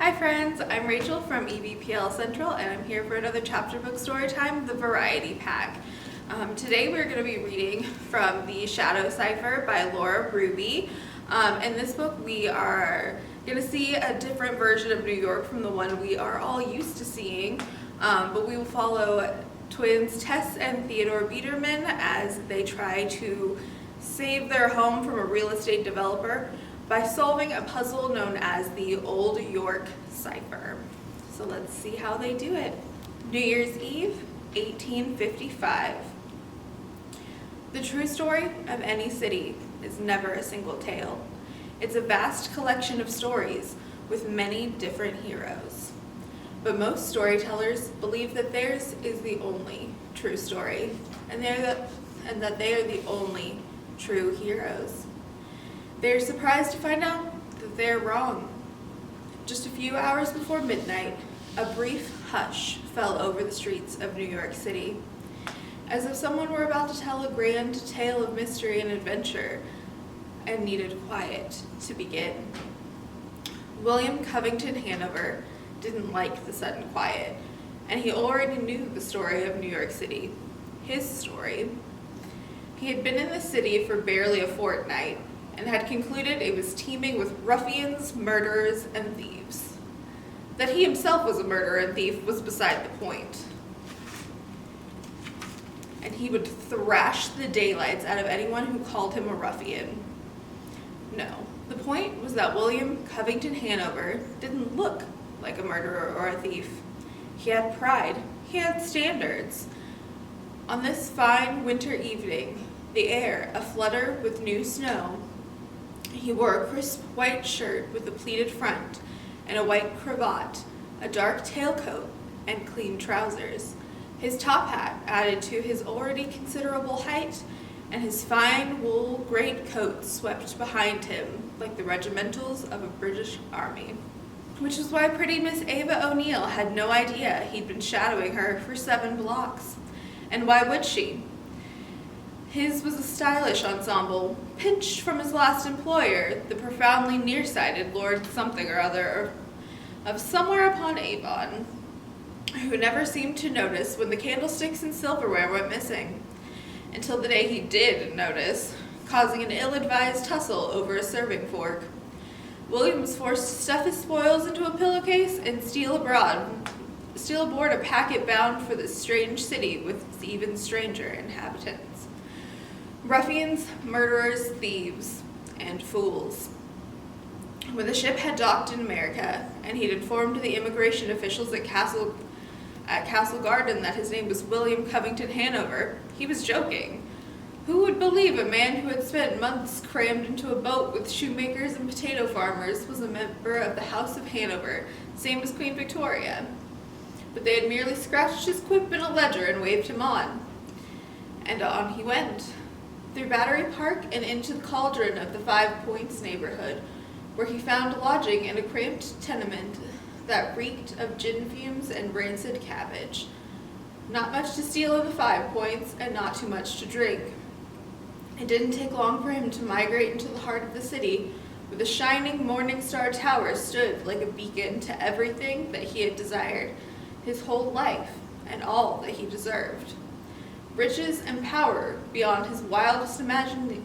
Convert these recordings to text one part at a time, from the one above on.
Hi friends, I'm Rachel from EVPL Central and I'm here for another Chapter Book Storytime, the Variety Pack. Today we're going to be reading from the Shadow Cipher by Laura Ruby. In this book we are going to see a different version of New York from the one we are all used to seeing, but we will follow twins Tess and Theodore Biederman as they try to save their home from a real estate developer by solving a puzzle known as the Old York Cipher. So let's see how they do it. New Year's Eve, 1855. The true story of any city is never a single tale. It's a vast collection of stories with many different heroes. But most storytellers believe that theirs is the only true story, and that they are the only true heroes. They are surprised to find out that they are wrong. Just a few hours before midnight, a brief hush fell over the streets of New York City, as if someone were about to tell a grand tale of mystery and adventure and needed quiet to begin. William Covington Hanover didn't like the sudden quiet, and he already knew the story of New York City, his story. He had been in the city for barely a fortnight and had concluded it was teeming with ruffians, murderers, and thieves. That he himself was a murderer and thief was beside the point. And he would thrash the daylights out of anyone who called him a ruffian. No, the point was that William Covington Hanover didn't look like a murderer or a thief. He had pride. He had standards. On this fine winter evening, the air aflutter with new snow, he wore a crisp white shirt with a pleated front and a white cravat, a dark tailcoat, and clean trousers. His top hat added to his already considerable height, and his fine wool greatcoat swept behind him like the regimentals of a British army. Which is why pretty Miss Ava O'Neill had no idea he'd been shadowing her for 7 blocks. And why would she? His was a stylish ensemble, pinched from his last employer, the profoundly nearsighted Lord something or other of somewhere upon Avon, who never seemed to notice when the candlesticks and silverware went missing, until the day he did notice, causing an ill-advised tussle over a serving fork. William was forced to stuff his spoils into a pillowcase and steal aboard a packet bound for this strange city with its even stranger inhabitants. Ruffians, murderers, thieves, and fools. When the ship had docked in America, and he'd informed the immigration officials at Castle Garden that his name was William Covington Hanover, he was joking. Who would believe a man who had spent months crammed into a boat with shoemakers and potato farmers was a member of the House of Hanover, same as Queen Victoria? But they had merely scratched his quip in a ledger and waved him on. And on he went, through Battery Park and into the cauldron of the 5 Points neighborhood, where he found lodging in a cramped tenement that reeked of gin fumes and rancid cabbage. Not much to steal in the 5 Points, and not too much to drink. It didn't take long for him to migrate into the heart of the city, where the shining Morning Star Tower stood like a beacon to everything that he had desired his whole life, and all that he deserved. Riches and power beyond his wildest imaginings,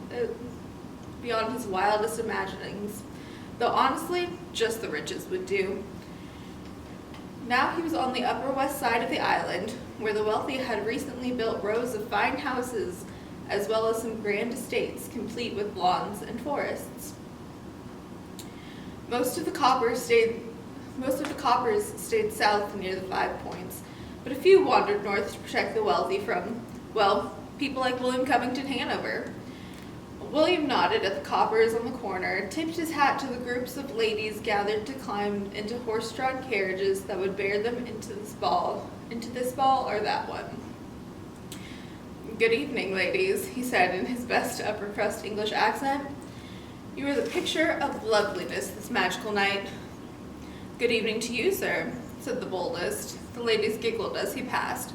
though honestly, just the riches would do. Now he was on the Upper West Side of the island, where the wealthy had recently built rows of fine houses, as well as some grand estates complete with lawns and forests. Most of the coppers stayed south near the 5 Points, but a few wandered north to protect the wealthy from, well, people like William Covington Hanover. William nodded at the coppers on the corner, tipped his hat to the groups of ladies gathered to climb into horse-drawn carriages that would bear them into this ball or that one. "Good evening, ladies," he said in his best upper-crust English accent. "You are the picture of loveliness this magical night." "Good evening to you, sir," said the boldest. The ladies giggled as he passed,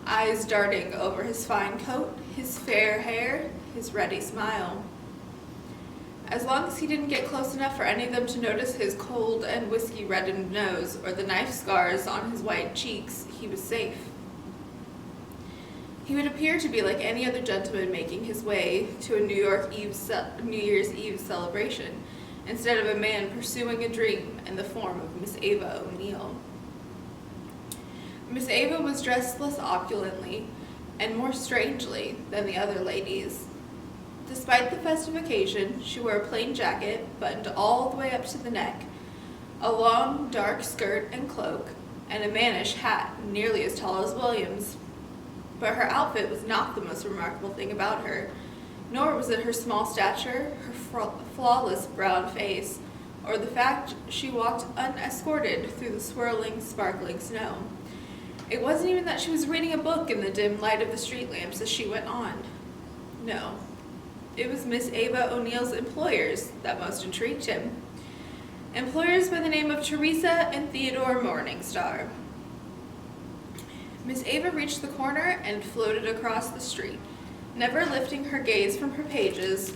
eyes darting over his fine coat, his fair hair, his ready smile. As long as he didn't get close enough for any of them to notice his cold and whiskey-reddened nose or the knife scars on his white cheeks, he was safe. He would appear to be like any other gentleman making his way to a New Year's Eve celebration, instead of a man pursuing a dream in the form of Miss Ava O'Neill. Miss Ava was dressed less opulently and more strangely than the other ladies. Despite the festive occasion, she wore a plain jacket buttoned all the way up to the neck, a long dark skirt and cloak, and a mannish hat nearly as tall as William's. But her outfit was not the most remarkable thing about her, nor was it her small stature, her flawless brown face, or the fact she walked unescorted through the swirling, sparkling snow. It wasn't even that she was reading a book in the dim light of the street lamps as she went on. No, it was Miss Ava O'Neill's employers that most intrigued him. Employers by the name of Teresa and Theodore Morningstar. Miss Ava reached the corner and floated across the street, never lifting her gaze from her pages,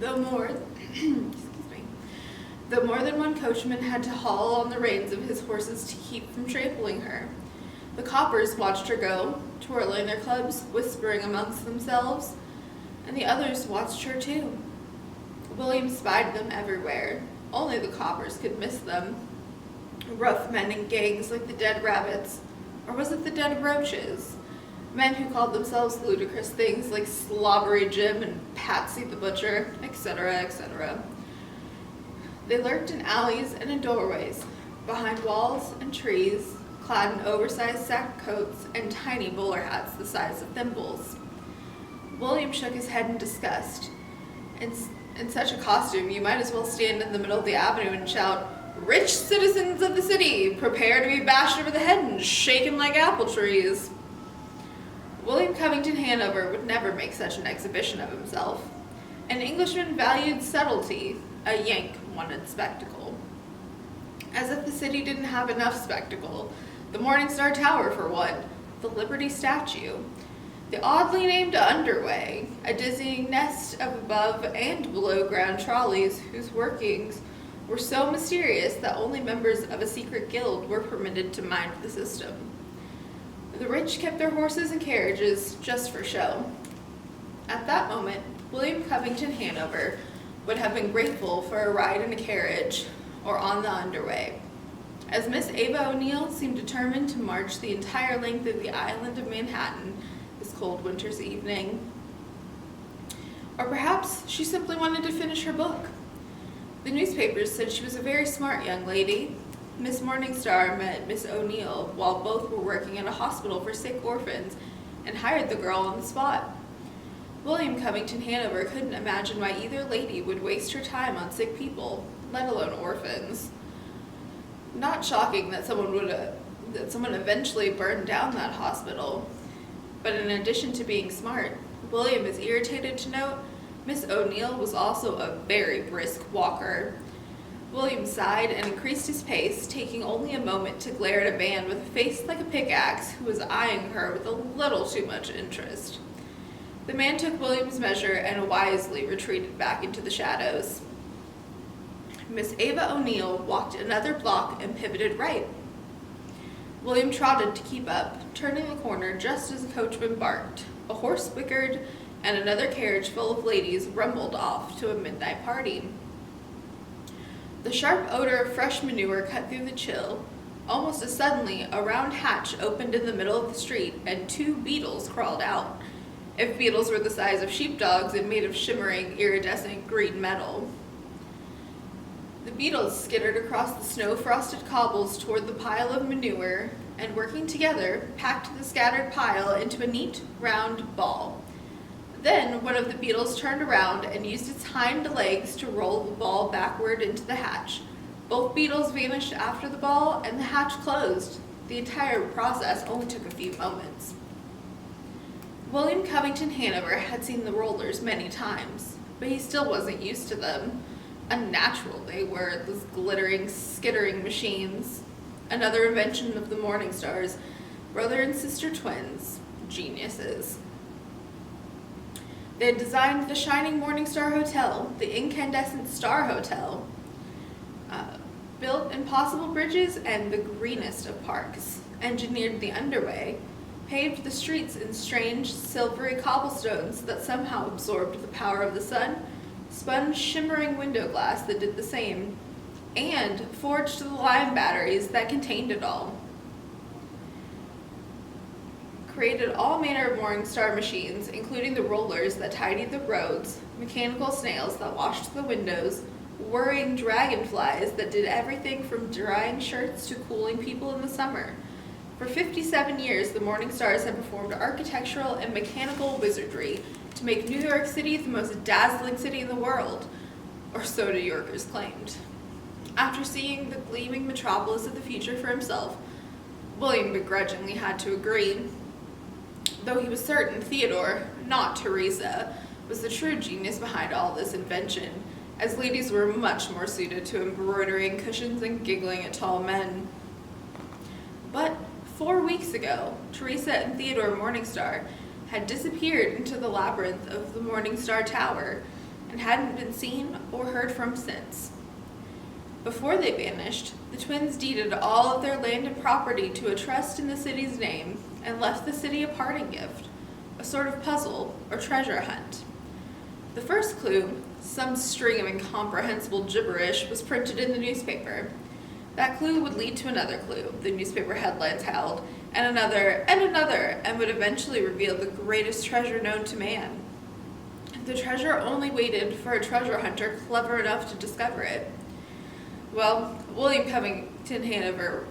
though more than one coachman had to haul on the reins of his horses to keep from trampling her. The coppers watched her go, twirling their clubs, whispering amongst themselves, and the others watched her too. William spied them everywhere. Only the coppers could miss them. Rough men in gangs like the dead rabbits, or was it the dead roaches? Men who called themselves ludicrous things like Slobbery Jim and Patsy the Butcher, etc., etc. They lurked in alleys and in doorways, behind walls and trees, clad in oversized sack coats and tiny bowler hats the size of thimbles. William shook his head in disgust. In such a costume, you might as well stand in the middle of the avenue and shout, "Rich citizens of the city, prepare to be bashed over the head and shaken like apple trees." William Covington Hanover would never make such an exhibition of himself. An Englishman valued subtlety, a Yank wanted spectacle. As if the city didn't have enough spectacle, the Morningstar Tower for one, the Liberty Statue, the oddly named Underway, a dizzying nest of above and below ground trolleys whose workings were so mysterious that only members of a secret guild were permitted to mind the system. The rich kept their horses and carriages just for show. At that moment, William Covington Hanover would have been grateful for a ride in a carriage or on the Underway, as Miss Ava O'Neill seemed determined to march the entire length of the island of Manhattan this cold winter's evening. Or perhaps she simply wanted to finish her book. The newspapers said she was a very smart young lady. Miss Morningstar met Miss O'Neill while both were working at a hospital for sick orphans and hired the girl on the spot. William Covington Hanover couldn't imagine why either lady would waste her time on sick people, let alone orphans. Not shocking that someone eventually burned down that hospital. But in addition to being smart, William is irritated to note Miss O'Neill was also a very brisk walker. William sighed and increased his pace, taking only a moment to glare at a man with a face like a pickaxe who was eyeing her with a little too much interest. The man took William's measure and wisely retreated back into the shadows. Miss Ava O'Neill walked another block and pivoted right. William trotted to keep up, turning the corner just as a coachman barked. A horse whickered, and another carriage full of ladies rumbled off to a midnight party. The sharp odor of fresh manure cut through the chill. Almost as suddenly, a round hatch opened in the middle of the street, and 2 beetles crawled out. If beetles were the size of sheepdogs and made of shimmering, iridescent green metal. The beetles skittered across the snow-frosted cobbles toward the pile of manure, and working together, packed the scattered pile into a neat, round ball. Then one of the beetles turned around and used its hind legs to roll the ball backward into the hatch. Both beetles vanished after the ball, and the hatch closed. The entire process only took a few moments. William Covington Hanover had seen the rollers many times, but he still wasn't used to them. Unnatural they were, those glittering, skittering machines. Another invention of the Morningstars, brother and sister twins, geniuses. They had designed the shining Morningstar Hotel, the incandescent Star Hotel, built impossible bridges and the greenest of parks, engineered the underway, paved the streets in strange silvery cobblestones that somehow absorbed the power of the sun, spun shimmering window glass that did the same, and forged the lime batteries that contained it all. Created all manner of Morningstar machines, including the rollers that tidied the roads, mechanical snails that washed the windows, whirring dragonflies that did everything from drying shirts to cooling people in the summer. For 57 years, the Morningstars have performed architectural and mechanical wizardry to make New York City the most dazzling city in the world, or so New Yorkers claimed. After seeing the gleaming metropolis of the future for himself, William begrudgingly had to agree, though he was certain Theodore, not Teresa, was the true genius behind all this invention, as ladies were much more suited to embroidering cushions and giggling at tall men. But 4 weeks ago, Teresa and Theodore Morningstar had disappeared into the labyrinth of the Morningstar Tower and hadn't been seen or heard from since. Before they vanished, the twins deeded all of their land and property to a trust in the city's name and left the city a parting gift, a sort of puzzle or treasure hunt. The first clue, some string of incomprehensible gibberish, was printed in the newspaper. That clue would lead to another clue, the newspaper headlines held, and another, and would eventually reveal the greatest treasure known to man. The treasure only waited for a treasure hunter clever enough to discover it. Well, William Covington Hanover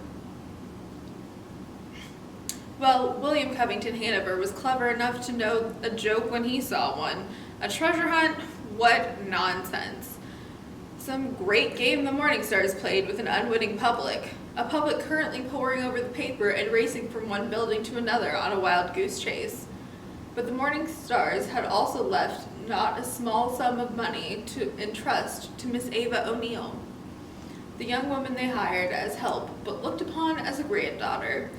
was clever enough to know a joke when he saw one. A treasure hunt? What nonsense. Some great game the Morningstars played with an unwitting public, a public currently poring over the paper and racing from one building to another on a wild goose chase. But the Morningstars had also left not a small sum of money in trust to Miss Ava O'Neill, the young woman they hired as help but looked upon as a granddaughter.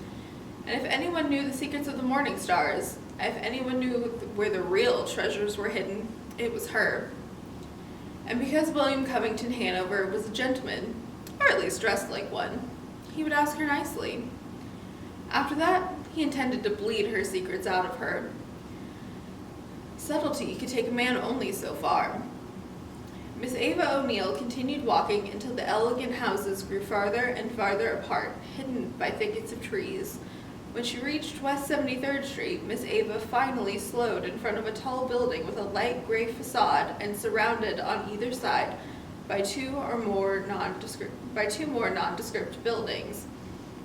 And if anyone knew the secrets of the Morningstars, if anyone knew where the real treasures were hidden, it was her. And because William Covington Hanover was a gentleman, or at least dressed like one, he would ask her nicely. After that, he intended to bleed her secrets out of her. Subtlety could take a man only so far. Miss Ava O'Neill continued walking until the elegant houses grew farther and farther apart, hidden by thickets of trees. When she reached West 73rd Street, Miss Ava finally slowed in front of a tall building with a light gray facade and surrounded on either side by two more nondescript buildings.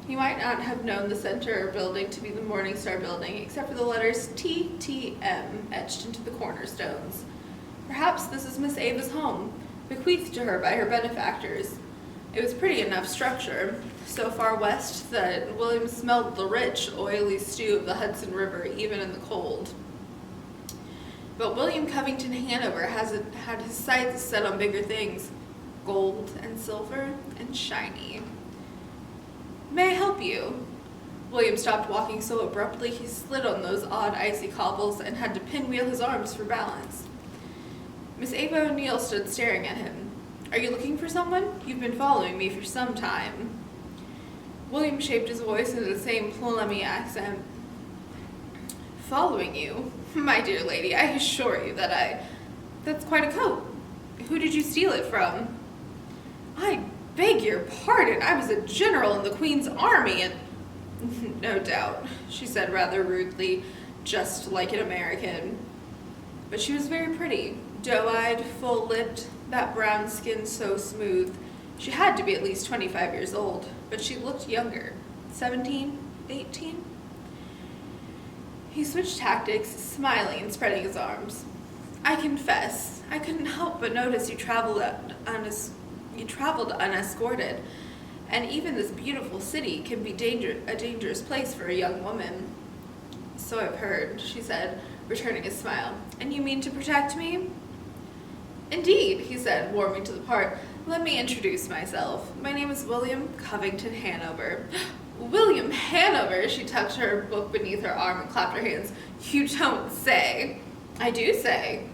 You might not have known the center building to be the Morningstar Building, except for the letters TTM etched into the cornerstones. Perhaps this is Miss Ava's home, bequeathed to her by her benefactors. It was pretty enough structure, so far west that William smelled the rich, oily stew of the Hudson River even in the cold. But William Covington Hanover had his sights set on bigger things, gold and silver and shiny. May I help you? William stopped walking so abruptly he slid on those odd icy cobbles and had to pinwheel his arms for balance. Miss Ava O'Neill stood staring at him. Are you looking for someone? You've been following me for some time. William shaped his voice into the same plummy accent. Following you? My dear lady, I assure you that's quite a coat. Who did you steal it from? I beg your pardon, I was a general in the Queen's army and... No doubt, she said rather rudely, just like an American. But she was very pretty, doe-eyed, full-lipped, that brown skin so smooth. She had to be at least 25 years old, but she looked younger. 17, 18? He switched tactics, smiling and spreading his arms. I confess, I couldn't help but notice you traveled unescorted, and even this beautiful city can be a dangerous place for a young woman. So I've heard, she said, returning his smile. And you mean to protect me? Indeed, he said, warming to the part. Let me introduce myself. My name is William Covington Hanover. William Hanover, she tucked her book beneath her arm and clapped her hands. You don't say. I do say.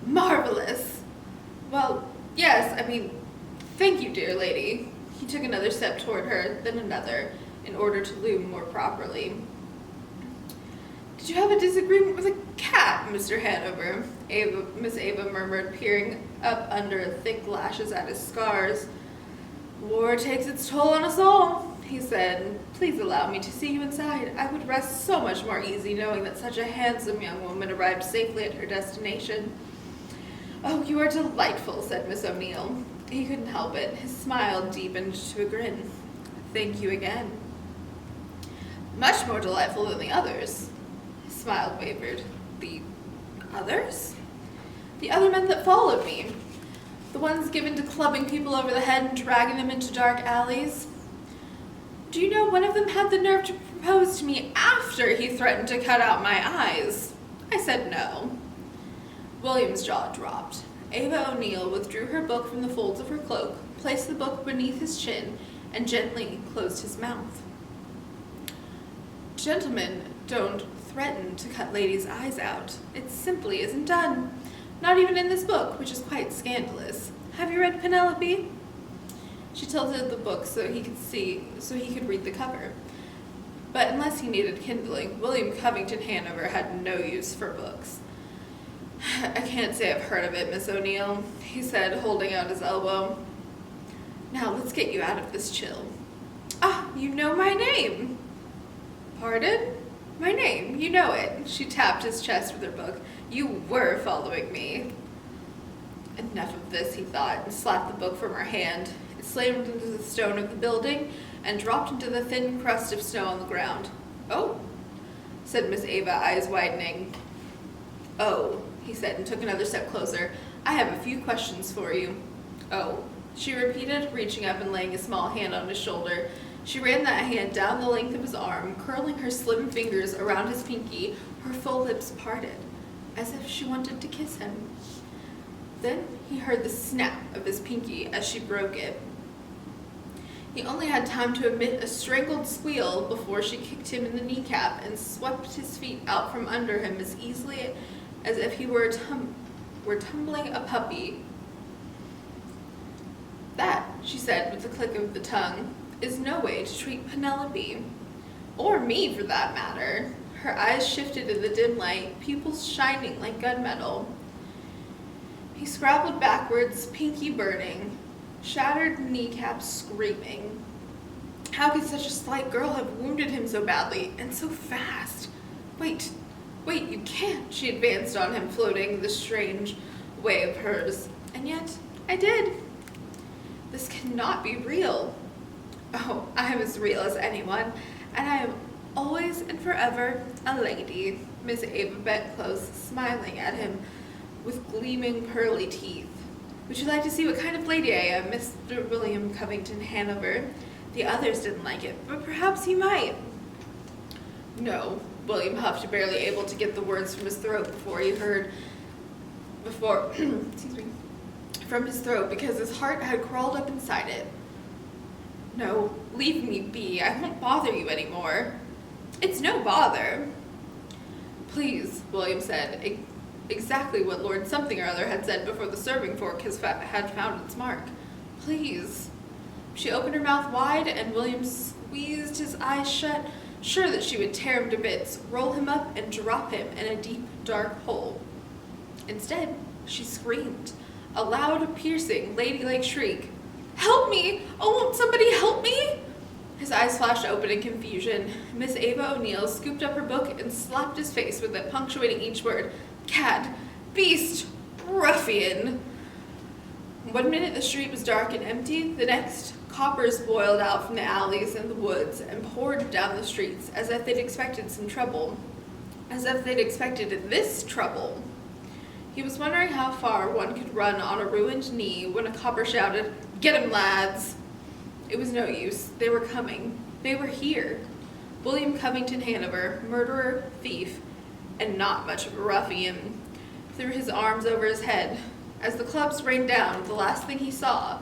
Marvelous. Well, yes, thank you, dear lady. He took another step toward her, then another, in order to loom more properly. Did you have a disagreement with a cat, Mr. Hanover? Miss Ava murmured, peering up under thick lashes at his scars. War takes its toll on us all, he said. Please allow me to see you inside. I would rest so much more easy knowing that such a handsome young woman arrived safely at her destination. Oh, you are delightful, said Miss O'Neill. He couldn't help it. His smile deepened to a grin. Thank you again. Much more delightful than the others. His smile wavered. The others? The other men that followed me. The ones given to clubbing people over the head and dragging them into dark alleys. Do you know one of them had the nerve to propose to me after he threatened to cut out my eyes? I said no. William's jaw dropped. Ava O'Neill withdrew her book from the folds of her cloak, placed the book beneath his chin, and gently closed his mouth. Gentlemen don't threaten to cut ladies' eyes out. It simply isn't done. Not even in this book, which is quite scandalous. Have you read Penelope? She tilted the book so he could read the cover. But unless he needed kindling, William Covington Hanover had no use for books. I can't say I've heard of it, Miss O'Neill, he said, holding out his elbow. Now let's get you out of this chill. Ah, you know my name. Pardon? My name, you know it. She tapped his chest with her book. You were following me. Enough of this, he thought, and slapped the book from her hand. It slammed into the stone of the building and dropped into the thin crust of snow on the ground. Oh, said Miss Ava, eyes widening. Oh, he said, and took another step closer. I have a few questions for you. Oh, she repeated, reaching up and laying a small hand on his shoulder. She ran that hand down the length of his arm, curling her slim fingers around his pinky, her full lips parted, as if she wanted to kiss him. Then he heard the snap of his pinky as she broke it. He only had time to emit a strangled squeal before she kicked him in the kneecap and swept his feet out from under him as easily as if he were tumbling a puppy. That, she said with a click of the tongue, is no way to treat Penelope. Or me, for that matter. Her eyes shifted in the dim light, pupils shining like gunmetal. He scrabbled backwards, pinky burning, shattered kneecap screaming. How could such a slight girl have wounded him so badly, and so fast? Wait, you can't, she advanced on him, floating the strange way of hers. And yet, I did. This cannot be real. Oh, I am as real as anyone, and I am always and forever a lady. Miss Ava bent close, smiling at him with gleaming pearly teeth. Would you like to see what kind of lady I am, Mr. William Covington Hanover? The others didn't like it, but perhaps you might. No, William huffed, barely able to get the words from his throat from his throat because his heart had crawled up inside it. No, leave me be. I won't bother you anymore. It's no bother. Please, William said, exactly what Lord Something or Other had said before the serving fork had found its mark. Please. She opened her mouth wide, and William squeezed his eyes shut, sure that she would tear him to bits, roll him up, and drop him in a deep, dark hole. Instead, she screamed, a loud, piercing, ladylike shriek. Help me! Oh, won't somebody help me? His eyes flashed open in confusion. Miss Ava O'Neill scooped up her book and slapped his face with it, punctuating each word. Cad, beast, ruffian. 1 minute the street was dark and empty, the next coppers boiled out from the alleys and the woods and poured down the streets as if they'd expected some trouble. As if they'd expected this trouble. He was wondering how far one could run on a ruined knee when a copper shouted, "Get 'em, lads!" It was no use. They were coming. They were here. William Covington Hanover, murderer, thief, and not much of a ruffian, threw his arms over his head. As the clubs rained down, the last thing he saw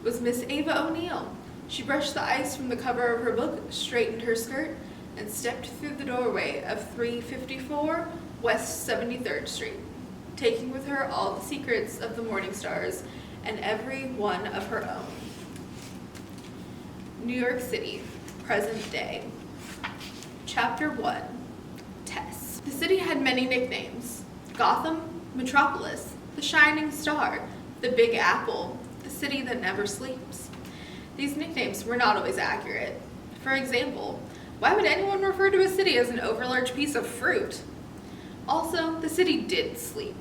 was Miss Ava O'Neill. She brushed the ice from the cover of her book, straightened her skirt, and stepped through the doorway of 354 West 73rd Street. taking with her all the secrets of the morning stars and every one of her own. New York City, present day. Chapter 1, Tess. The city had many nicknames: Gotham, Metropolis, the Shining Star, the Big Apple, the city that never sleeps. These nicknames were not always accurate. For example, why would anyone refer to a city as an overlarge piece of fruit? Also, the city did sleep,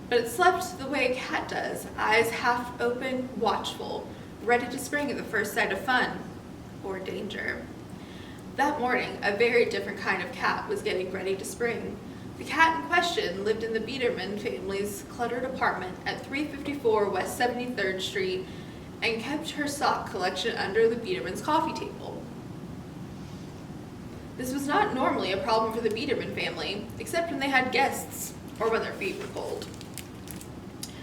but it slept the way a cat does, eyes half open, watchful, ready to spring at the first sight of fun or danger. That morning, a very different kind of cat was getting ready to spring. The cat in question lived in the Biederman family's cluttered apartment at 354 West 73rd Street and kept her sock collection under the Biederman's coffee table. This was not normally a problem for the Biederman family, except when they had guests or when their feet were cold.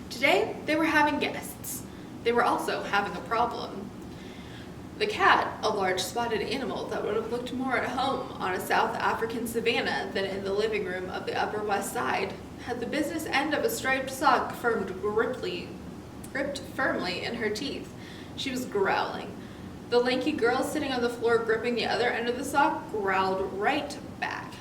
Today, they were having guests. They were also having a problem. The cat, a large spotted animal that would have looked more at home on a South African savanna than in the living room of the Upper West Side, had the business end of a striped sock gripped firmly in her teeth. She was growling. The lanky girl sitting on the floor gripping the other end of the sock growled right back.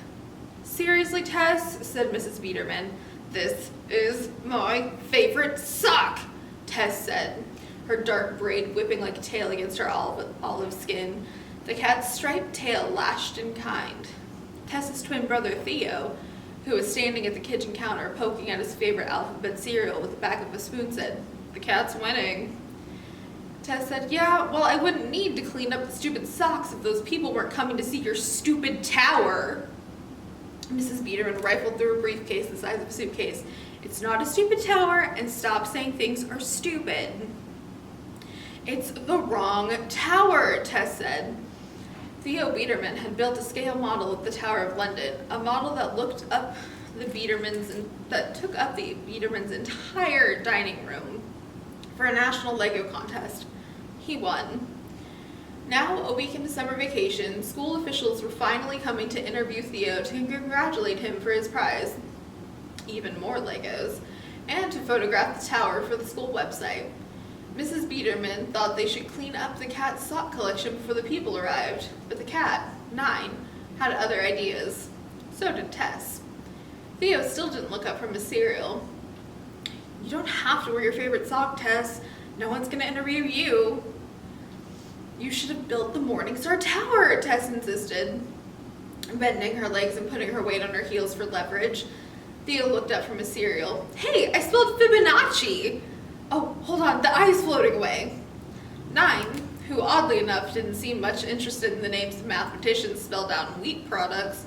"Seriously, Tess," said Mrs. Biederman, "this is my favorite sock," Tess said, her dark braid whipping like a tail against her olive skin. The cat's striped tail lashed in kind. Tess's twin brother, Theo, who was standing at the kitchen counter poking at his favorite alphabet cereal with the back of a spoon, said, "The cat's winning." Tess said, "Yeah, well, I wouldn't need to clean up the stupid socks if those people weren't coming to see your stupid tower." Mrs. Biederman rifled through a briefcase the size of a suitcase. "It's not a stupid tower, and stop saying things are stupid." "It's the wrong tower," Tess said. Theo Biederman had built a scale model of the Tower of London, a model that took up the Biederman's entire dining room for a national Lego contest. He won. Now, a week into summer vacation, school officials were finally coming to interview Theo to congratulate him for his prize, even more Legos, and to photograph the tower for the school website. Mrs. Biederman thought they should clean up the cat's sock collection before the people arrived, but the cat, 9, had other ideas. So did Tess. Theo still didn't look up from his cereal. "You don't have to wear your favorite sock, Tess. No one's going to interview you." "You should have built the Morningstar Tower," Tess insisted, bending her legs and putting her weight on her heels for leverage. Theo looked up from his cereal. "Hey, I spelled Fibonacci!" "Oh, hold on, the eye's floating away." 9, who oddly enough didn't seem much interested in the names of mathematicians spelled out in wheat products,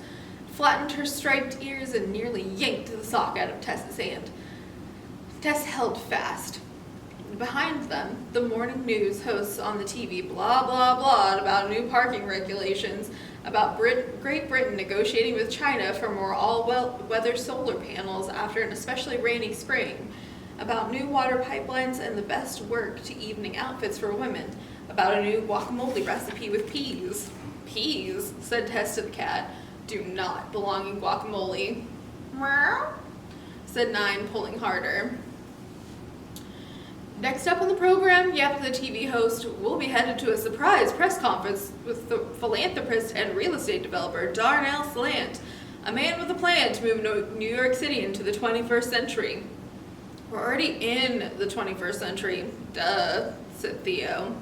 flattened her striped ears and nearly yanked the sock out of Tess's hand. Tess held fast. Behind them, the morning news hosts on the TV blah blah blah about new parking regulations, about Great Britain negotiating with China for more all-weather solar panels after an especially rainy spring, about new water pipelines and the best work to evening outfits for women, about a new guacamole recipe with peas. "Peas," said Tess to the cat, "do not belong in guacamole." "Meow," said 9, pulling harder. Next up on the program, yapped the TV host, "we'll be headed to a surprise press conference with the philanthropist and real estate developer Darnell Slant, a man with a plan to move New York City into the 21st century. "We're already in the 21st century, duh," said Theo.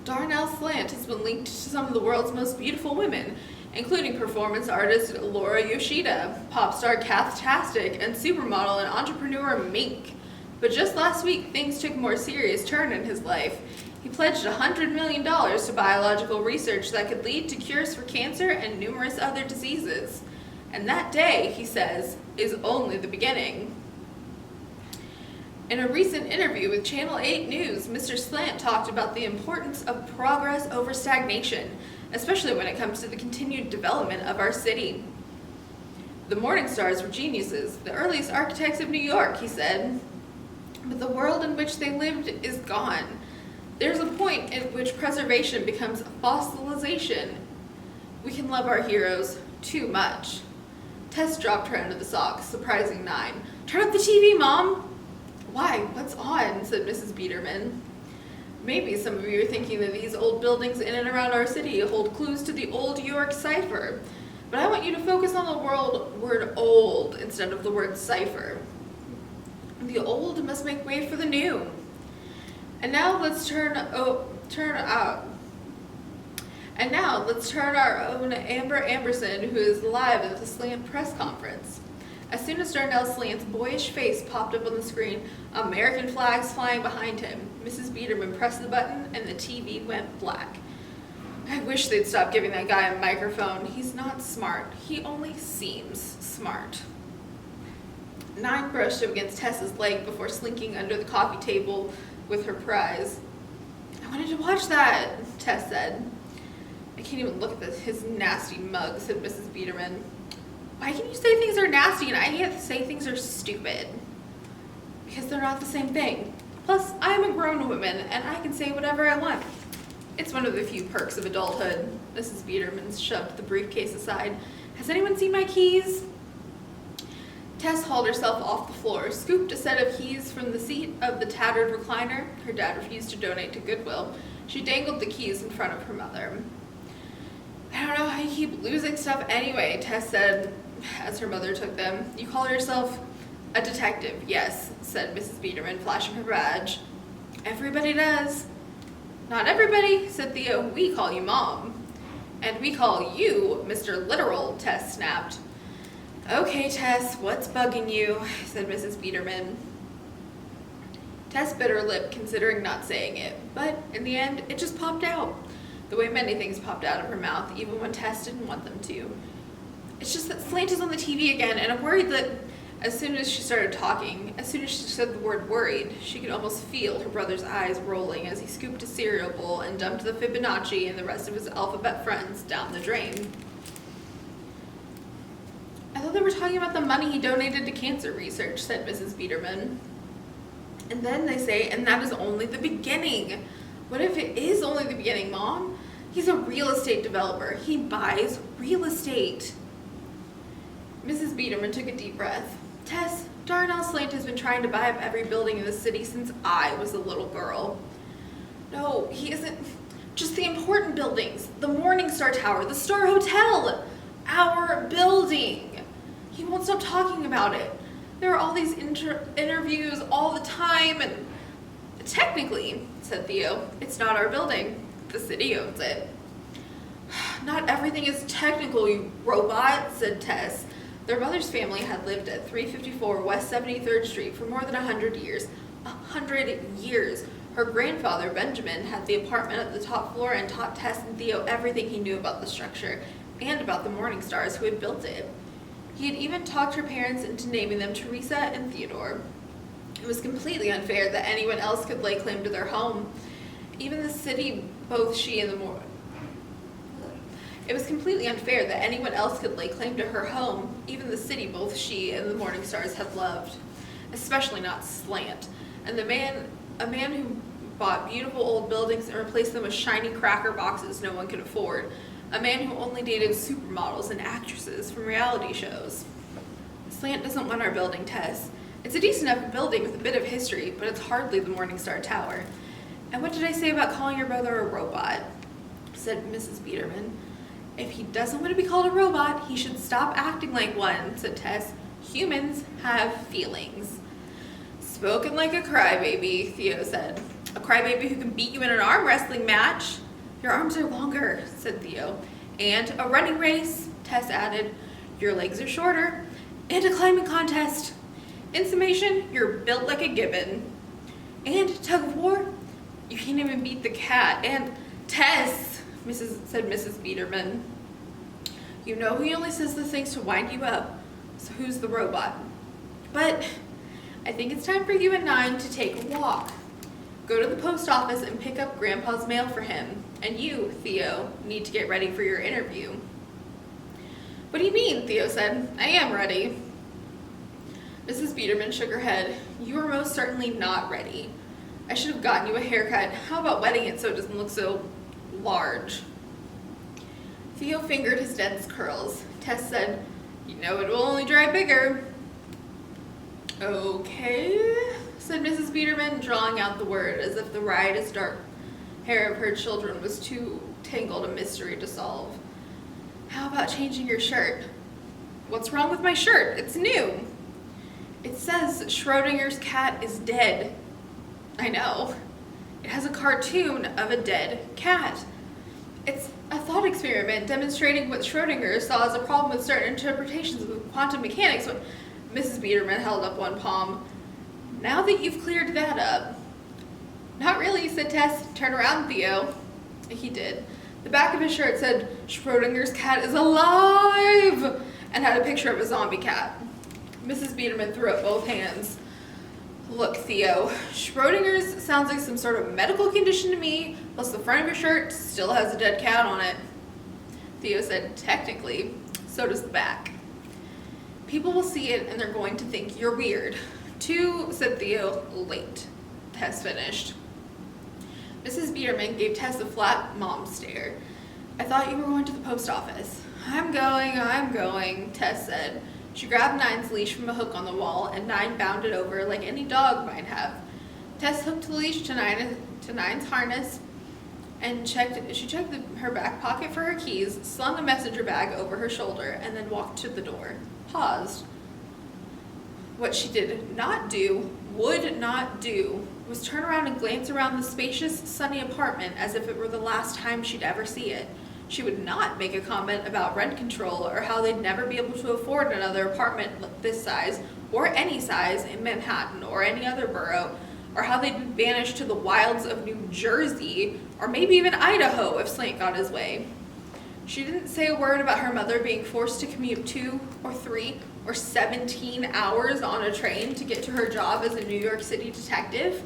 Darnell Slant has been linked to some of the world's most beautiful women, including performance artist Laura Yoshida, pop star Kath-tastic, and supermodel and entrepreneur Mink. But just last week, things took a more serious turn in his life. He pledged $100 million to biological research that could lead to cures for cancer and numerous other diseases. And that day, he says, is only the beginning. In a recent interview with Channel 8 News, Mr. Slant talked about the importance of progress over stagnation, especially when it comes to the continued development of our city. "The Morningstars were geniuses, the earliest architects of New York," he said. "But the world in which they lived is gone. There's a point at which preservation becomes fossilization. We can love our heroes too much." Tess dropped her end of the sock, surprising 9. "Turn up the TV, Mom!" "Why, what's on?" said Mrs. Biederman. "Maybe some of you are thinking that these old buildings in and around our city hold clues to the old York cipher. But I want you to focus on the word old instead of the word cipher. The old must make way for the new. And now let's turn our own Amber Amberson, who is live at the Slant press conference." As soon as Darnell Slant's boyish face popped up on the screen, American flags flying behind him, Mrs. Biederman pressed the button and the TV went black. "I wish they'd stop giving that guy a microphone. He's not smart. He only seems smart." 9 brushed up against Tess's leg before slinking under the coffee table with her prize. "I wanted to watch that," Tess said. "I can't even look at his nasty mug," said Mrs. Biederman. "Why can you say things are nasty and I can't say things are stupid?" "Because they're not the same thing. Plus, I'm a grown woman and I can say whatever I want. It's one of the few perks of adulthood." Mrs. Biederman shoved the briefcase aside. "Has anyone seen my keys?" Tess hauled herself off the floor, scooped a set of keys from the seat of the tattered recliner. Her dad refused to donate to Goodwill. She dangled the keys in front of her mother. "I don't know how you keep losing stuff anyway," Tess said as her mother took them. "You call yourself a detective?" "Yes," said Mrs. Biederman, flashing her badge. "Everybody does." "Not everybody," said Theo. "We call you Mom." "And we call you Mr. Literal," Tess snapped. "Okay, Tess, what's bugging you?" said Mrs. Biederman. Tess bit her lip, considering not saying it, but in the end, it just popped out, the way many things popped out of her mouth, even when Tess didn't want them to. "It's just that Slant is on the TV again, and I'm worried that..." As soon as she started talking, as soon as she said the word worried, she could almost feel her brother's eyes rolling as he scooped a cereal bowl and dumped the Fibonacci and the rest of his alphabet friends down the drain. "I thought they were talking about the money he donated to cancer research," said Mrs. Biederman. "And then they say, and that is only the beginning." "What if it is only the beginning, Mom? He's a real estate developer. He buys real estate." Mrs. Biederman took a deep breath. "Tess, Darnell Slant has been trying to buy up every building in the city since I was a little girl." "No, he isn't. Just the important buildings. The Morningstar Tower, the Star Hotel. Our building. He won't stop talking about it. There are all these interviews all the time, and..." "Technically," said Theo, "it's not our building. The city owns it." "Not everything is technical, you robot," said Tess. Their mother's family had lived at 354 West 73rd Street for more than 100 years. 100 years. Her grandfather, Benjamin, had the apartment at the top floor and taught Tess and Theo everything he knew about the structure and about the Morningstars who had built it. He had even talked her parents into naming them Teresa and Theodore. It was completely unfair that anyone else could lay claim to their home. Even the city, both she and the It was completely unfair that anyone else could lay claim to her home, even the city both she and the Morningstars had loved. Especially not Slant, and a man who bought beautiful old buildings and replaced them with shiny cracker boxes no one could afford. A man who only dated supermodels and actresses from reality shows. "Slant doesn't want our building, Tess. It's a decent enough building with a bit of history, but it's hardly the Morningstar Tower." "And what did I say about calling your brother a robot?" said Mrs. Biederman. "If he doesn't want to be called a robot, he should stop acting like one," said Tess. "Humans have feelings." "Spoken like a crybaby," Theo said. "A crybaby who can beat you in an arm wrestling match." "Your arms are longer," said Theo. "And a running race," Tess added. "Your legs are shorter. And a climbing contest. In summation, you're built like a gibbon. And tug of war. You can't even beat the cat. And Tess," said Mrs. Biederman. "You know he only says the things to wind you up. So who's the robot? But I think it's time for you and 9 to take a walk. Go to the post office and pick up Grandpa's mail for him. And you, Theo, need to get ready for your interview." "What do you mean?" Theo said. "I am ready." Mrs. Biederman shook her head. "You are most certainly not ready. I should have gotten you a haircut. How about wetting it so it doesn't look so large?" Theo fingered his dense curls. Tess said, You know it will only dry bigger. Okay, said Mrs. Biederman, drawing out the word as if the riotous dark hair of her children was too tangled a mystery to solve. How about changing your shirt? What's wrong with my shirt? It's new. It says Schrodinger's cat is dead. I know. It has a cartoon of a dead cat. It's a thought experiment demonstrating what Schrodinger saw as a problem with certain interpretations of quantum mechanics when Mrs. Biederman held up one palm. Now that you've cleared that up. Not really, said Tess. Turn around, Theo. He did. The back of his shirt said, Schrodinger's cat is alive, and had a picture of a zombie cat. Mrs. Biederman threw up both hands. Look, Theo, Schrodinger's sounds like some sort of medical condition to me, plus the front of your shirt still has a dead cat on it. Theo said, technically, so does the back. People will see it and they're going to think you're weird. Too, said Theo, late. Tess finished. Mrs. Biederman gave Tess a flat mom stare. I thought you were going to the post office. I'm going, Tess said. She grabbed Nine's leash from a hook on the wall, and Nine bounded over like any dog might have. Tess hooked the leash to Nine's harness, and she checked her back pocket for her keys, slung a messenger bag over her shoulder, and then walked to the door. Paused. What she would not do, was turn around and glance around the spacious, sunny apartment as if it were the last time she'd ever see it. She would not make a comment about rent control or how they'd never be able to afford another apartment this size or any size in Manhattan or any other borough, or how they'd been banished to the wilds of New Jersey or maybe even Idaho if Slate got his way. She didn't say a word about her mother being forced to commute 2 or 3 or 17 hours on a train to get to her job as a New York City detective,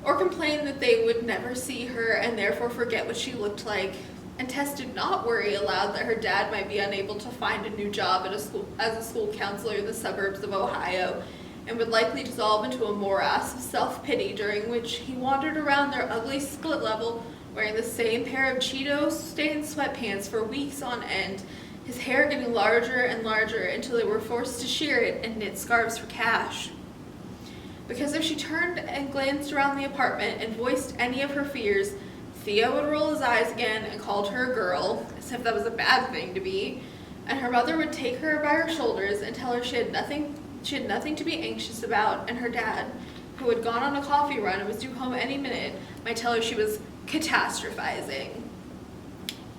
or complain that they would never see her and therefore forget what she looked like. And Tess did not worry aloud that her dad might be unable to find a new job as a school counselor in the suburbs of Ohio, and would likely dissolve into a morass of self-pity during which he wandered around their ugly split level wearing the same pair of Cheeto-stained sweatpants for weeks on end, his hair getting larger and larger until they were forced to shear it and knit scarves for cash. Because if she turned and glanced around the apartment and voiced any of her fears, Theo would roll his eyes again and called her a girl, as if that was a bad thing to be, and her mother would take her by her shoulders and tell her she had nothing to be anxious about, and her dad, who had gone on a coffee run and was due home any minute, might tell her she was catastrophizing.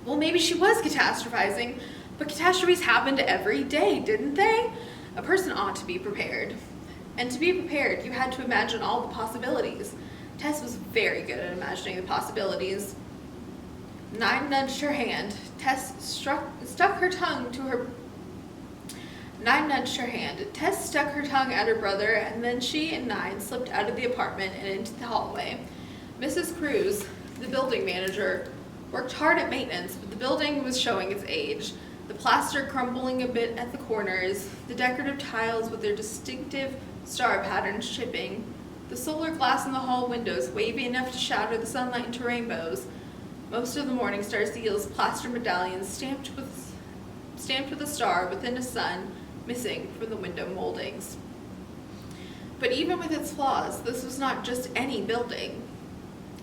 Well, maybe she was catastrophizing, but catastrophes happened every day, didn't they? A person ought to be prepared. And to be prepared, you had to imagine all the possibilities. Tess was very good at imagining the possibilities. Nine nudged her hand. Tess stuck her tongue at her brother, and then she and Nine slipped out of the apartment and into the hallway. Mrs. Cruz, the building manager, worked hard at maintenance, but the building was showing its age. The plaster crumbling a bit at the corners, the decorative tiles with their distinctive star patterns chipping, the solar glass in the hall windows wavy enough to shatter the sunlight into rainbows. Most of the Morningstar seals plaster medallions stamped with a star within a sun missing from the window moldings. But even with its flaws, this was not just any building.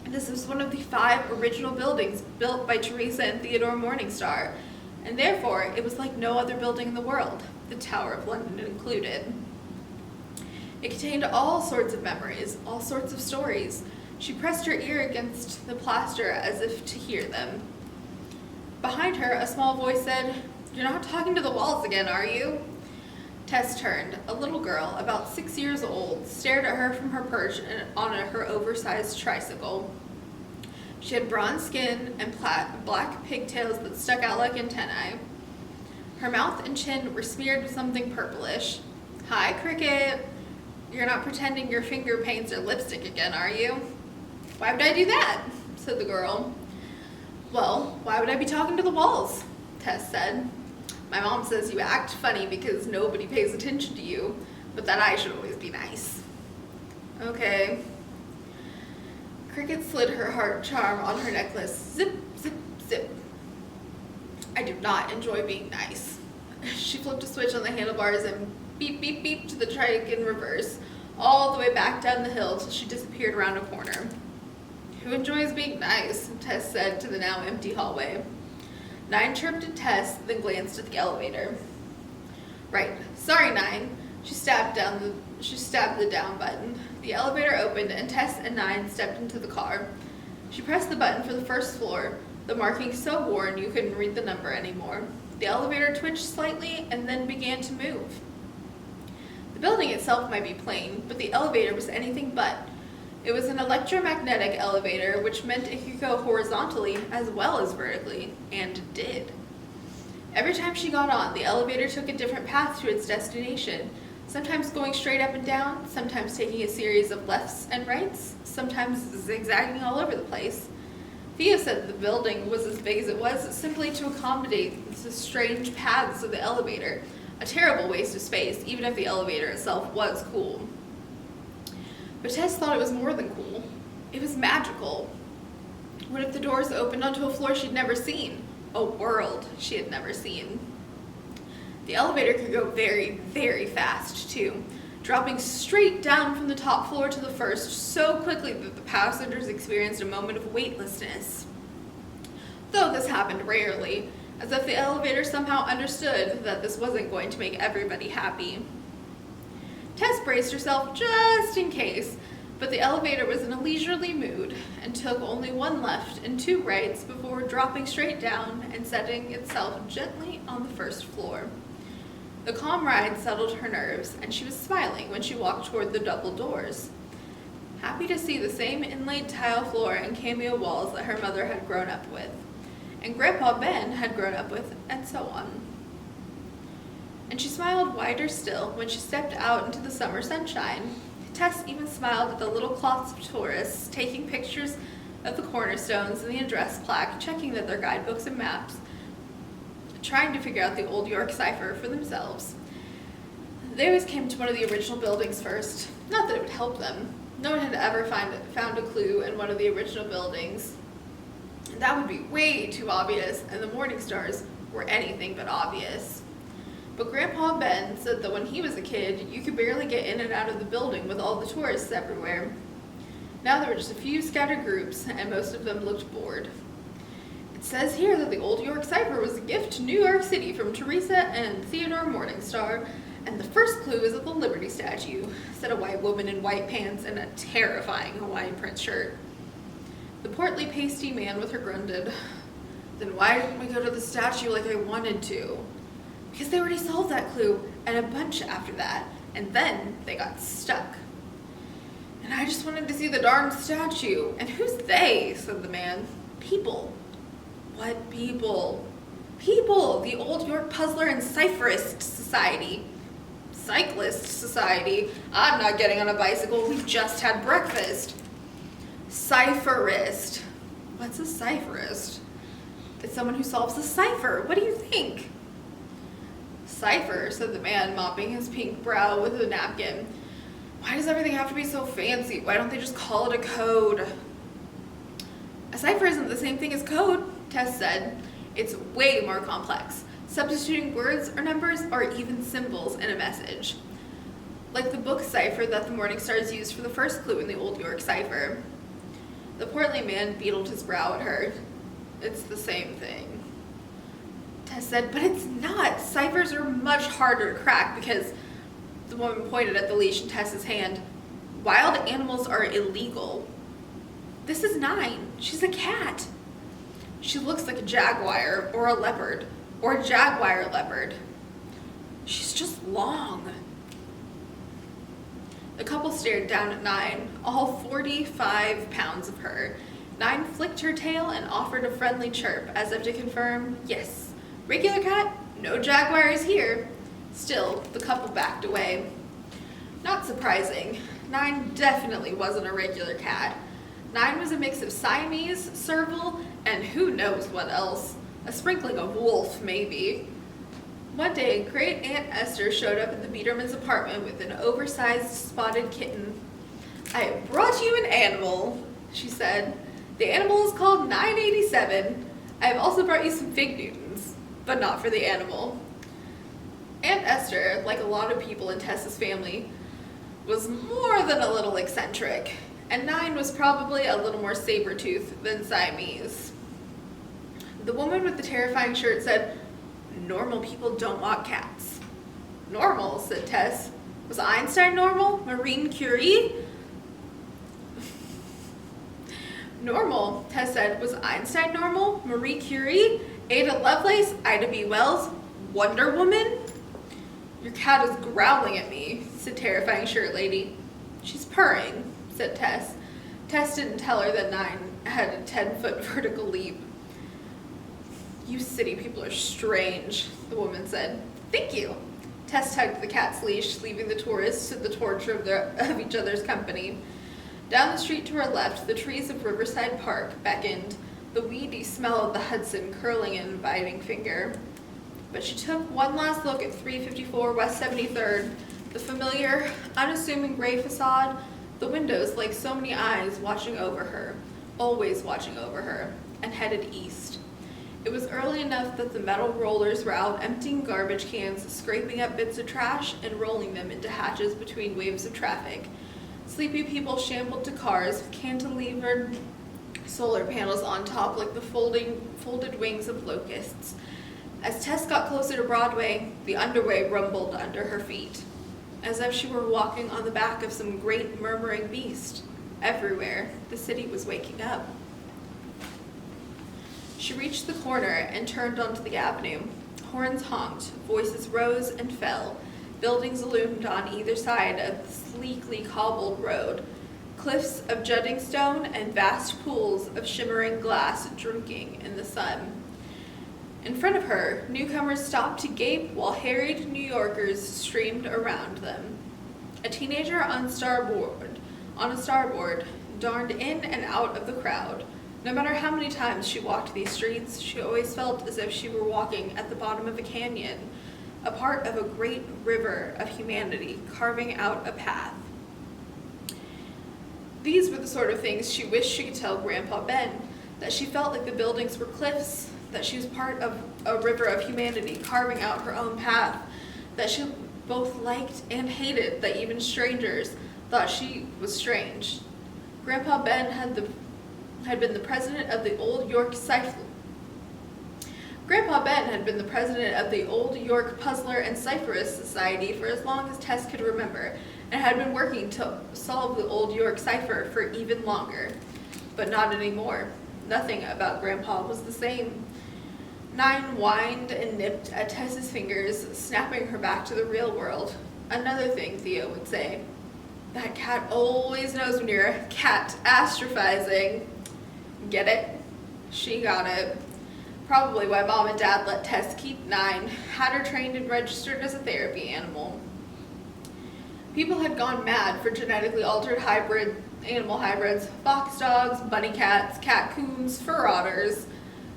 This was one of the 5 original buildings built by Teresa and Theodore Morningstar, and therefore it was like no other building in the world, the Tower of London included. It contained all sorts of memories, all sorts of stories. She pressed her ear against the plaster as if to hear them. Behind her, a small voice said, "You're not talking to the walls again, are you?" Tess turned. A little girl, about 6 years old, stared at her from her perch on her oversized tricycle. She had bronze skin and black pigtails that stuck out like antennae. Her mouth and chin were smeared with something purplish. "Hi, Cricket. You're not pretending your finger paints or lipstick again, are you?" "Why would I do that?" said the girl. "Well, why would I be talking to the walls?" Tess said. "My mom says you act funny because nobody pays attention to you, but that I should always be nice." "Okay." Cricket slid her heart charm on her necklace. Zip, zip, zip. "I do not enjoy being nice. She flipped a switch on the handlebars and beep, beep, beeped the trike in reverse, all the way back down the hill till she disappeared around a corner. "Who enjoys being nice?" Tess said to the now empty hallway. 9 chirped at Tess, then glanced at the elevator. "Right. Sorry, 9." She stabbed the down button. The elevator opened and Tess and 9 stepped into the car. She pressed the button for the first floor, the marking so worn you couldn't read the number anymore. The elevator twitched slightly and then began to move. The building itself might be plain, but the elevator was anything but. It was an electromagnetic elevator, which meant it could go horizontally as well as vertically, and did. Every time she got on, the elevator took a different path to its destination, sometimes going straight up and down, sometimes taking a series of lefts and rights, sometimes zigzagging all over the place. Theo said the building was as big as it was simply to accommodate the strange paths of the elevator, a terrible waste of space, even if the elevator itself was cool. But Tess thought it was more than cool. It was magical. What if the doors opened onto a floor she'd never seen? A world she had never seen. The elevator could go very, very fast, too, dropping straight down from the top floor to the first so quickly that the passengers experienced a moment of weightlessness. Though this happened rarely, as if the elevator somehow understood that this wasn't going to make everybody happy. Tess braced herself just in case, but the elevator was in a leisurely mood and took only 1 left and 2 rights before dropping straight down and setting itself gently on the first floor. The calm ride settled her nerves, and she was smiling when she walked toward the double doors, happy to see the same inlaid tile floor and cameo walls that her mother had grown up with, and Grandpa Ben had grown up with, and so on. And she smiled wider still when she stepped out into the summer sunshine. Tess even smiled at the little clots of tourists taking pictures of the cornerstones and the address plaque, checking that their guidebooks and maps, trying to figure out the Old York cipher for themselves. They always came to one of the original buildings first. Not that it would help them. No one had ever found a clue in one of the original buildings. That would be way too obvious, and the morning stars were anything but obvious. But Grandpa Ben said that when he was a kid, you could barely get in and out of the building with all the tourists everywhere. Now there were just a few scattered groups, and most of them looked bored. It says here that the Old York cipher was a gift to New York City from Teresa and Theodore Morningstar, and the first clue is at the Liberty statue, said a white woman in white pants and a terrifying Hawaiian print shirt. The portly, pasty man with her grunted, "Then why didn't we go to the statue like I wanted to?" "Because they already solved that clue, and a bunch after that, and then they got stuck." "And I just wanted to see the darn statue." "And who's they?" said the man. "People." "What people?" "People! The Old York Puzzler and Cipherist Society." "Cyclist Society? I'm not getting on a bicycle. We just had breakfast." "Cipherist." "What's a cipherist?" "It's someone who solves a cipher. What do you think?" "Cipher," said the man, mopping his pink brow with a napkin. "Why does everything have to be so fancy? Why don't they just call it a code?" "A cipher isn't the same thing as code," Tess said. "It's way more complex, substituting words or numbers or even symbols in a message. Like the book cipher that the Morningstars used for the first clue in the Old York cipher." The portly man beetled his brow at her. "It's the same thing." Tess said, "But it's not. Ciphers are much harder to crack because," the woman pointed at the leash in Tess's hand, "wild animals are illegal." "This is 9. She's a cat." "She looks like a jaguar or a leopard or a jaguar leopard." "She's just long." The couple stared down at 9, all 45 pounds of her. 9 flicked her tail and offered a friendly chirp, as if to confirm, yes, regular cat, no jaguars here. Still, the couple backed away. Not surprising. 9 definitely wasn't a regular cat. 9 was a mix of Siamese, serval, and who knows what else. A sprinkling of wolf, maybe. One day, Great Aunt Esther showed up at the Biederman's apartment with an oversized spotted kitten. "I have brought you an animal," she said. "The animal is called 987. I have also brought you some fig Newtons, but not for the animal." Aunt Esther, like a lot of people in Tess's family, was more than a little eccentric, and 9 was probably a little more saber-toothed than Siamese. The woman with the terrifying shirt said, "Normal people don't walk cats." "Normal," said Tess. "Was Einstein normal? Marie Curie?" "Normal," Tess said. "Was Einstein normal? Marie Curie? Ada Lovelace? Ida B. Wells? Wonder Woman?" "Your cat is growling at me," said Terrifying Shirt Lady. "She's purring," said Tess. Tess didn't tell her that 9 had a 10-foot vertical leap. "You city people are strange," the woman said. "Thank you." Tess tugged the cat's leash, leaving the tourists to the torture of each other's company. Down the street to her left, the trees of Riverside Park beckoned, the weedy smell of the Hudson curling an inviting finger. But she took one last look at 354 West 73rd, the familiar, unassuming gray facade, the windows like so many eyes watching over her, always watching over her, and headed east. It was early enough that the metal rollers were out emptying garbage cans, scraping up bits of trash, and rolling them into hatches between waves of traffic. Sleepy people shambled to cars with cantilevered solar panels on top like the folded wings of locusts. As Tess got closer to Broadway, the underway rumbled under her feet, as if she were walking on the back of some great murmuring beast. Everywhere, the city was waking up. She reached the corner and turned onto the avenue. Horns honked, voices rose and fell. Buildings loomed on either side of the sleekly cobbled road. Cliffs of jutting stone and vast pools of shimmering glass drinking in the sun. In front of her, newcomers stopped to gape while harried New Yorkers streamed around them. A teenager on a starboard, darned in and out of the crowd. No matter how many times she walked these streets, she always felt as if she were walking at the bottom of a canyon, a part of a great river of humanity carving out a path. These were the sort of things she wished she could tell Grandpa Ben, that she felt like the buildings were cliffs, that she was part of a river of humanity carving out her own path, that she both liked and hated that even strangers thought she was strange. Grandpa Ben had been the president of the Old York Puzzler and Cipherist Society for as long as Tess could remember, and had been working to solve the Old York cipher for even longer. But not anymore. Nothing about Grandpa was the same. 9 whined and nipped at Tess's fingers, snapping her back to the real world. Another thing Theo would say. "That cat always knows when you're catastrophizing." Get it? She got it. Probably why Mom and Dad let Tess keep 9, had her trained and registered as a therapy animal. People had gone mad for genetically altered animal hybrids, fox dogs, bunny cats, cat coons, fur otters,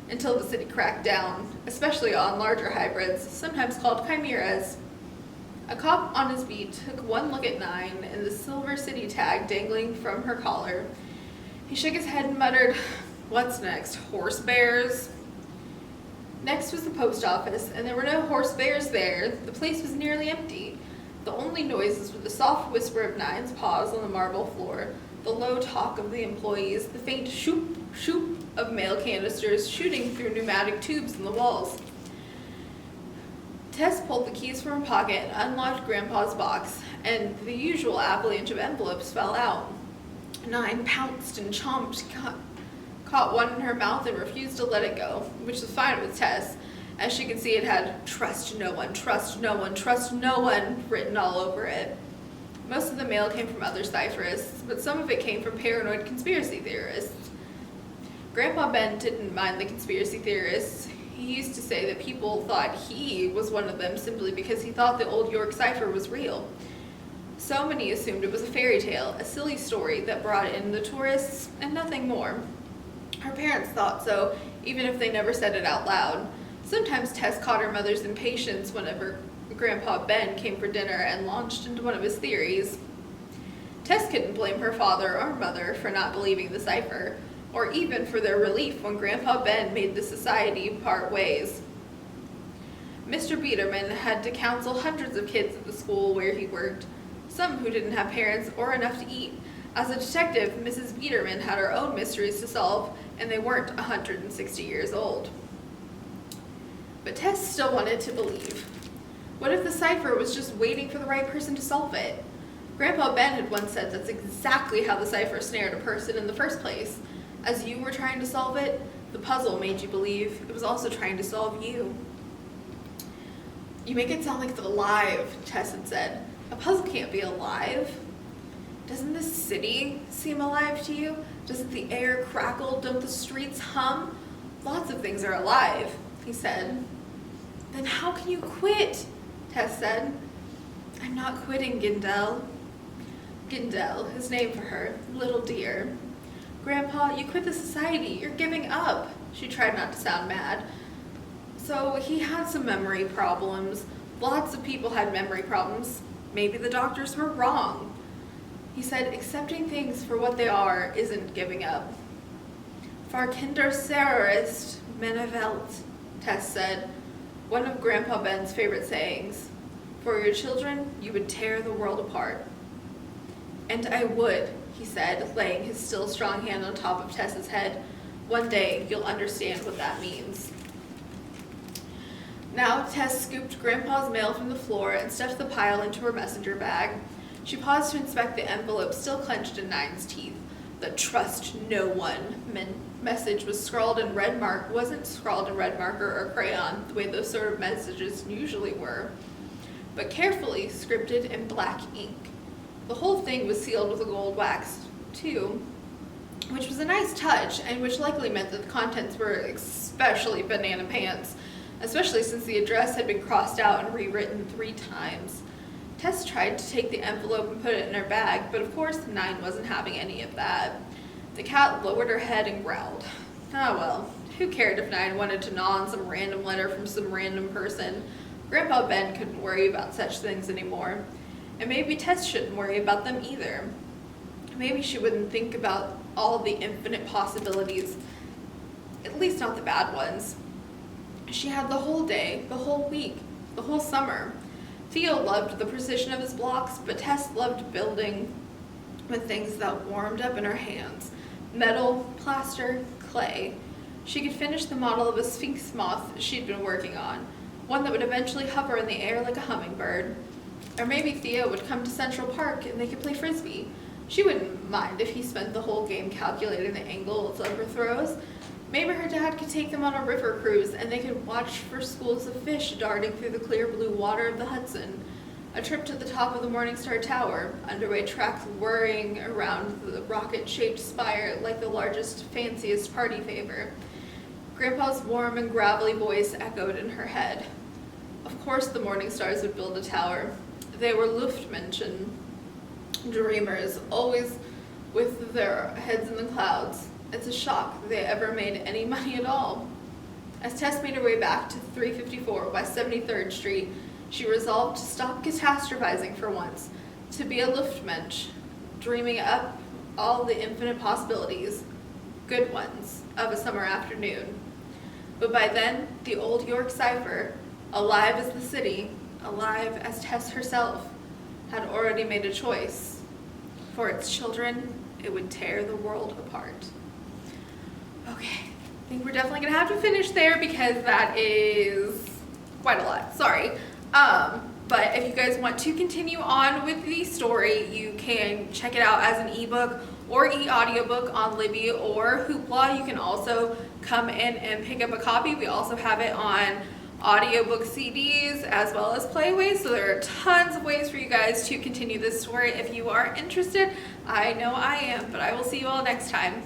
until the city cracked down, especially on larger hybrids, sometimes called chimeras. A cop on his beat took one look at 9 and the Silver City tag dangling from her collar. He shook his head and muttered, "What's next, horse bears?" Next was the post office, and there were no horse bears there. The place was nearly empty. The only noises were the soft whisper of 9's paws on the marble floor, the low talk of the employees, the faint shoop, shoop of mail canisters shooting through pneumatic tubes in the walls. Tess pulled the keys from her pocket and unlocked Grandpa's box, and the usual avalanche of envelopes fell out. 9 pounced and chomped, caught one in her mouth and refused to let it go, which was fine with Tess, as she could see it had "Trust no one, trust no one, trust no one" written all over it. Most of the mail came from other cipherists, but some of it came from paranoid conspiracy theorists. Grandpa Ben didn't mind the conspiracy theorists. He used to say that people thought he was one of them simply because he thought the Old York cipher was real. So many assumed it was a fairy tale, a silly story that brought in the tourists, and nothing more. Her parents thought so, even if they never said it out loud. Sometimes Tess caught her mother's impatience whenever Grandpa Ben came for dinner and launched into one of his theories. Tess couldn't blame her father or mother for not believing the cipher, or even for their relief when Grandpa Ben made the society part ways. Mr. Biederman had to counsel hundreds of kids at the school where he worked, some who didn't have parents or enough to eat. As a detective, Mrs. Biederman had her own mysteries to solve, and they weren't 160 years old. But Tess still wanted to believe. What if the cipher was just waiting for the right person to solve it? Grandpa Ben had once said that's exactly how the cipher snared a person in the first place. As you were trying to solve it, the puzzle made you believe it was also trying to solve you. You make it sound like it's alive, Tess had said. A puzzle can't be alive. Doesn't this city seem alive to you? Doesn't the air crackle? Don't the streets hum? Lots of things are alive, he said. Then how can you quit? Tess said. I'm not quitting, Gindel. Gindel, his name for her, little dear. Grandpa, you quit the society. You're giving up. She tried not to sound mad. So he had some memory problems. Lots of people had memory problems. Maybe the doctors were wrong. He said accepting things for what they are isn't giving up. Far Kinder Sarah ist meine Welt, Tess said, one of Grandpa Ben's favorite sayings. For your children, you would tear the world apart. And I would, he said, laying his still strong hand on top of Tess's head. One day, you'll understand what that means. Now, Tess scooped Grandpa's mail from the floor and stuffed the pile into her messenger bag. She paused to inspect the envelope still clenched in Nine's teeth. The trust no one message wasn't scrawled in red marker or crayon, the way those sort of messages usually were, but carefully scripted in black ink. The whole thing was sealed with a gold wax, too, which was a nice touch, and which likely meant that the contents were especially banana pants, especially since the address had been crossed out and rewritten 3 times. Tess tried to take the envelope and put it in her bag, but of course Nine wasn't having any of that. The cat lowered her head and growled. Ah well, who cared if Nine wanted to gnaw on some random letter from some random person? Grandpa Ben couldn't worry about such things anymore. And maybe Tess shouldn't worry about them either. Maybe she wouldn't think about all the infinite possibilities, at least not the bad ones. She had the whole day, the whole week, the whole summer. Theo loved the precision of his blocks, but Tess loved building with things that warmed up in her hands. Metal, plaster, clay. She could finish the model of a sphinx moth she'd been working on, one that would eventually hover in the air like a hummingbird. Or maybe Theo would come to Central Park and they could play frisbee. She wouldn't mind if he spent the whole game calculating the angles of her throws. Maybe her dad could take them on a river cruise and they could watch for schools of fish darting through the clear blue water of the Hudson. A trip to the top of the Morningstar Tower, underway tracks whirring around the rocket-shaped spire like the largest, fanciest party favor. Grandpa's warm and gravelly voice echoed in her head. Of course the Morningstars would build a tower. They were Luftmenschen, dreamers, always with their heads in the clouds. It's a shock they ever made any money at all. As Tess made her way back to 354 West 73rd Street, she resolved to stop catastrophizing for once, to be a Luftmensch, dreaming up all the infinite possibilities, good ones, of a summer afternoon. But by then, the old York cipher, alive as the city, alive as Tess herself, had already made a choice. For its children, it would tear the world apart. Okay, I think we're definitely gonna have to finish there because that is quite a lot, sorry. But if you guys want to continue on with the story, you can check it out as an ebook or e-audiobook on Libby or Hoopla. You can also come in and pick up a copy. We also have it on audiobook CDs as well as Playways, so there are tons of ways for you guys to continue this story if you are interested. I know I am, but I will see you all next time.